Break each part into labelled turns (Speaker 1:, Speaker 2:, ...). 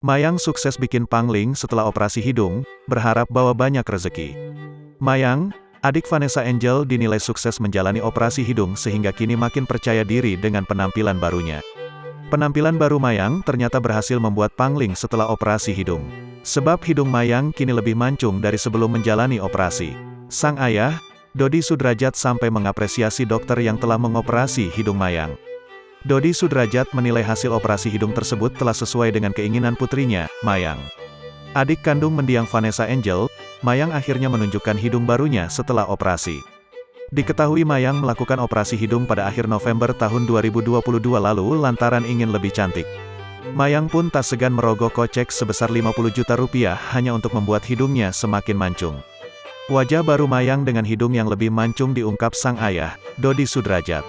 Speaker 1: Mayang sukses bikin pangling setelah operasi hidung, berharap bawa banyak rezeki. Mayang, adik Vanessa Angel dinilai sukses menjalani operasi hidung sehingga kini makin percaya diri dengan penampilan barunya. Penampilan baru Mayang ternyata berhasil membuat pangling setelah operasi hidung. Sebab hidung Mayang kini lebih mancung dari sebelum menjalani operasi. Sang ayah, Dodi Sudrajat sampai mengapresiasi dokter yang telah mengoperasi hidung Mayang. Dodi Sudrajat menilai hasil operasi hidung tersebut telah sesuai dengan keinginan putrinya, Mayang. Adik kandung mendiang Vanessa Angel, Mayang akhirnya menunjukkan hidung barunya setelah operasi. Diketahui Mayang melakukan operasi hidung pada akhir November tahun 2022 lalu lantaran ingin lebih cantik. Mayang pun tak segan merogoh kocek sebesar 50 juta rupiah hanya untuk membuat hidungnya semakin mancung. Wajah baru Mayang dengan hidung yang lebih mancung diungkap sang ayah, Dodi Sudrajat.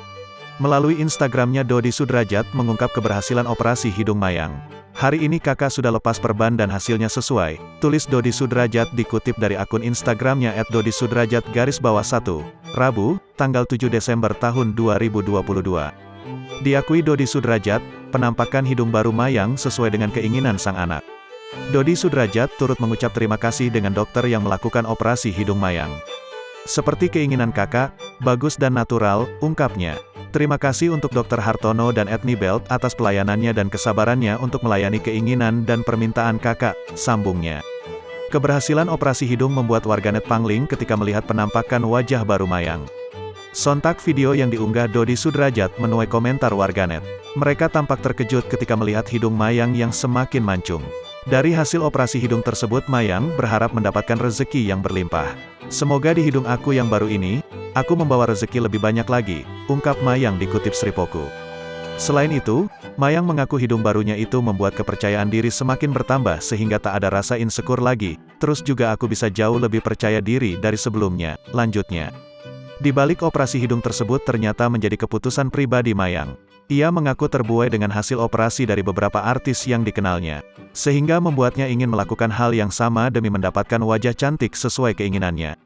Speaker 1: Melalui Instagramnya Dodi Sudrajat mengungkap keberhasilan operasi hidung Mayang. Hari ini kakak sudah lepas perban dan hasilnya sesuai, tulis Dodi Sudrajat dikutip dari akun Instagramnya @dodisudrajat_1, Rabu, tanggal 7 Desember tahun 2022. Diakui Dodi Sudrajat, penampakan hidung baru Mayang sesuai dengan keinginan sang anak. Dodi Sudrajat turut mengucap terima kasih dengan dokter yang melakukan operasi hidung Mayang. Seperti keinginan kakak, bagus dan natural, ungkapnya. Terima kasih untuk Dr. Hartono dan Ethni Belt atas pelayanannya dan kesabarannya untuk melayani keinginan dan permintaan kakak, sambungnya. Keberhasilan operasi hidung membuat warganet pangling ketika melihat penampakan wajah baru Mayang. Sontak video yang diunggah Dodi Sudrajat menuai komentar warganet. Mereka tampak terkejut ketika melihat hidung Mayang yang semakin mancung. Dari hasil operasi hidung tersebut Mayang berharap mendapatkan rezeki yang berlimpah. Semoga di hidung aku yang baru ini, aku membawa rezeki lebih banyak lagi, ungkap Mayang dikutip Sripoku. Selain itu, Mayang mengaku hidung barunya itu membuat kepercayaan diri semakin bertambah sehingga tak ada rasa insecure lagi, terus juga aku bisa jauh lebih percaya diri dari sebelumnya, lanjutnya. Di balik operasi hidung tersebut ternyata menjadi keputusan pribadi Mayang. Ia mengaku terbuai dengan hasil operasi dari beberapa artis yang dikenalnya, sehingga membuatnya ingin melakukan hal yang sama demi mendapatkan wajah cantik sesuai keinginannya.